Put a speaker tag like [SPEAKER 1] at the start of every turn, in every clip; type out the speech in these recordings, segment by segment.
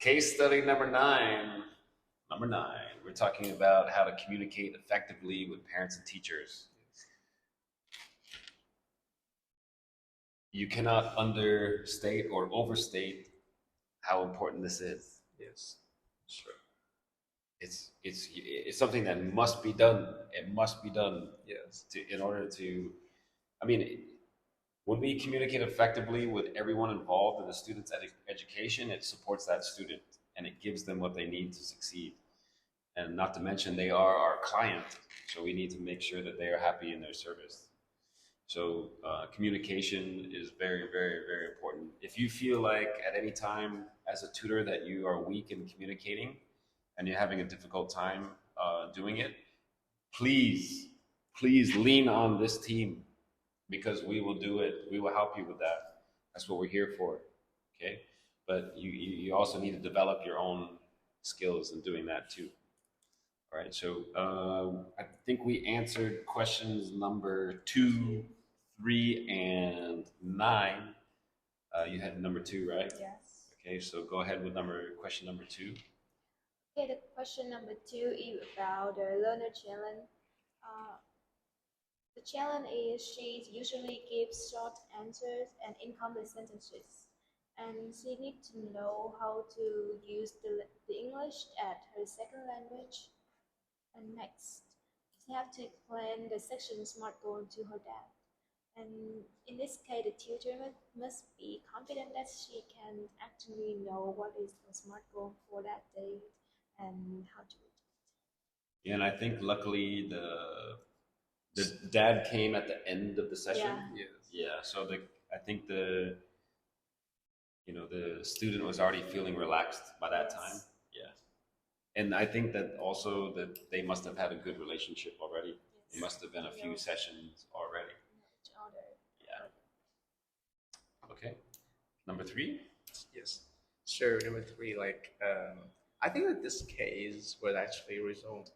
[SPEAKER 1] Case study number nine. Number nine, we're talking about how to communicate effectively with parents and teachers. You cannot understate or overstate how important this is.
[SPEAKER 2] Yes, sure.
[SPEAKER 1] It's something that must be done. It must be done
[SPEAKER 2] Yes,
[SPEAKER 1] in order to. I mean, when we communicate effectively with everyone involved in the student's education, it supports that student and it gives them what they need to succeed. And not to mention, they are our client, so we need to make sure that they are happy in their service. So communication is very, very, very important. If you feel like at any time as a tutor that you are weak in communicating and you're having a difficult time doing it, please, please lean on this team because we will do it. We will help you with that. That's what we're here for. Okay. But you also need to develop your own skills in doing that too. All right. So I think we answered questions number 2, 3, and 9. You had number 2, right?
[SPEAKER 3] Yes.
[SPEAKER 1] Okay. So go ahead with question number 2.
[SPEAKER 3] Okay, the question number 2 is about the learner challenge. The challenge is she usually gives short answers and incomplete sentences, and she needs to know how to use the English as her second language. And next, she have to explain the section SMART goal to her dad. And in this case, the tutor must be confident that she can actually know what is the SMART goal for that day and how to reach
[SPEAKER 1] Yeah, and I think luckily the dad came at the end of the session.
[SPEAKER 3] Yeah.
[SPEAKER 2] yes,
[SPEAKER 1] Yeah. So I think the student was already feeling relaxed by that
[SPEAKER 3] Yes.
[SPEAKER 1] time. Yeah. And I think that also that they must have had a good relationship already. It must have been a few
[SPEAKER 3] Yeah.
[SPEAKER 1] sessions already.
[SPEAKER 3] each other.
[SPEAKER 1] Yeah. Okay. Number 3.
[SPEAKER 2] yes. Sure. Number 3, I think that this case would actually resolve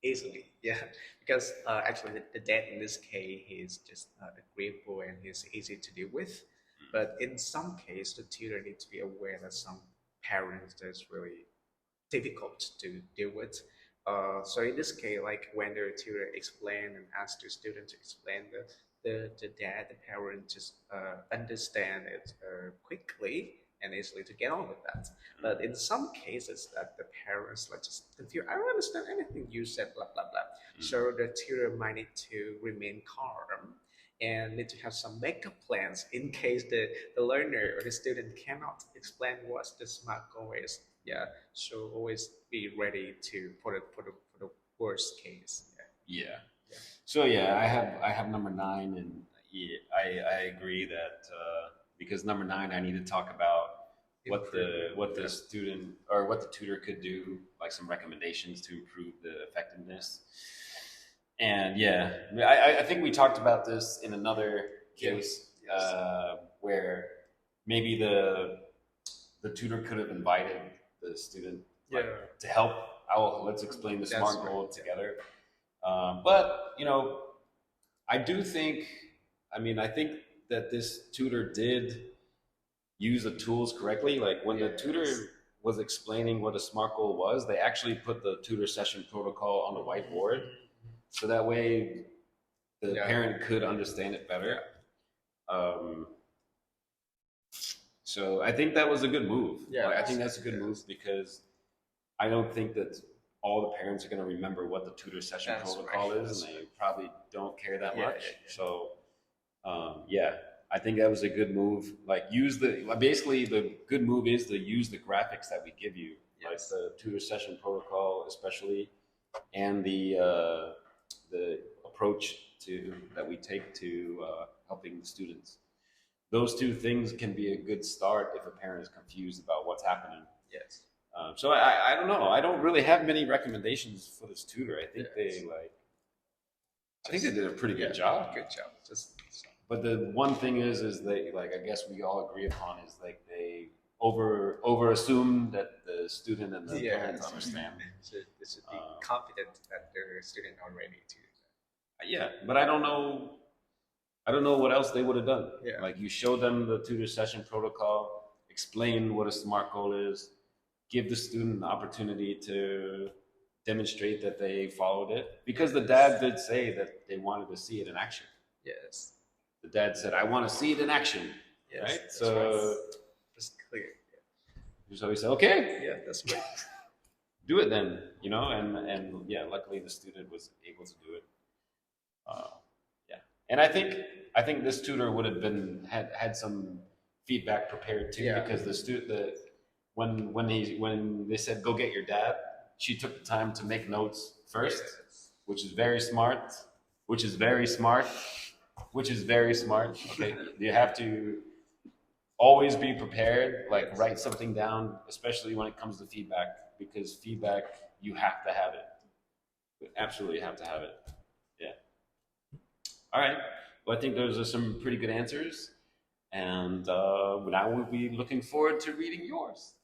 [SPEAKER 2] easily. Yeah, because actually the dad in this case is just agreeable and he's easy to deal with. But in some case, the tutor needs to be aware that some parents that's really difficult to deal with. So in this case, like when the tutor explain and ask the student to explain the dad, the parent just understand it quickly and easily to get on with that. But in some cases that the parents like just confused, I don't understand anything you said, blah blah blah. So the tutor might need to remain calm and need to have some backup plans in case the learner or the student cannot explain what the SMART goal is. Yeah, so always be ready to for the worst case.
[SPEAKER 1] Yeah.
[SPEAKER 2] Yeah.
[SPEAKER 1] So yeah, I have number 9, and yeah, I agree that because number 9 I need to talk about what the
[SPEAKER 2] Yeah.
[SPEAKER 1] student or what the tutor could do, like some recommendations to improve the effectiveness. And yeah, I think we talked about this in another case
[SPEAKER 2] Yes.
[SPEAKER 1] where maybe the tutor could have invited the student like,
[SPEAKER 2] Yeah.
[SPEAKER 1] to help. Let's explain the
[SPEAKER 2] That's
[SPEAKER 1] SMART
[SPEAKER 2] right.
[SPEAKER 1] goal
[SPEAKER 2] Yeah.
[SPEAKER 1] together. But I do think. I mean, I think that this tutor did use the tools correctly. Like when the tutor
[SPEAKER 2] Yes.
[SPEAKER 1] was explaining what a SMART goal was, they actually put the tutor session protocol on the whiteboard, so that way the
[SPEAKER 2] Yeah.
[SPEAKER 1] parent could understand it better. Um, so I think that was a good move.
[SPEAKER 2] Yeah.
[SPEAKER 1] Like, I think that's a good move because I don't think that all the parents are going to remember what the tutor session
[SPEAKER 2] That's
[SPEAKER 1] protocol
[SPEAKER 2] right.
[SPEAKER 1] is,
[SPEAKER 2] That's
[SPEAKER 1] and they probably don't care that
[SPEAKER 2] Yeah,
[SPEAKER 1] much.
[SPEAKER 2] yeah, yeah.
[SPEAKER 1] So, yeah, I think that was a good move. Like, basically the good move is to use the graphics that we give you, like
[SPEAKER 2] Yes.
[SPEAKER 1] the tutor session protocol, especially, and the approach that we take to helping the students. Those two things can be a good start if a parent is confused about what's happening.
[SPEAKER 2] Yes.
[SPEAKER 1] So I don't know. I don't really have many recommendations for this tutor. I think
[SPEAKER 2] Yes.
[SPEAKER 1] I think they did a pretty good job.
[SPEAKER 2] Good job. Just
[SPEAKER 1] But the one thing is they like I guess we all agree upon is like they over assume that the student and the parents understand.
[SPEAKER 2] They should be
[SPEAKER 1] Uh,
[SPEAKER 2] confident that the student are ready to.
[SPEAKER 1] Yeah, but I don't know. I don't know what else they would have done.
[SPEAKER 2] Yeah.
[SPEAKER 1] Like you show them the tutor session protocol, explain what a SMART goal is, give the student the opportunity to demonstrate that they followed it, because the dad did say that they wanted to see it in action.
[SPEAKER 2] Yes.
[SPEAKER 1] The dad said, "I want to see it in action."
[SPEAKER 2] Yes.
[SPEAKER 1] Right?
[SPEAKER 2] That's
[SPEAKER 1] So,
[SPEAKER 2] right. That's clear.
[SPEAKER 1] so he said, "Okay,
[SPEAKER 2] Yeah, that's great.
[SPEAKER 1] do it then." You know, and yeah, luckily the student was able to do it. Yeah, and I think this tutor would have been had some feedback prepared too,
[SPEAKER 2] Yeah.
[SPEAKER 1] because the when they said go get your dad, she took the time to make notes first,
[SPEAKER 2] Yes.
[SPEAKER 1] which is very smart, which is very smart, which is very smart. Okay, you have to always be prepared, like write something down, especially when it comes to feedback, because feedback, you have to have it. You absolutely have to have it. Yeah. All right. Well, I think those are some pretty good answers. And now we'll be looking forward to reading yours.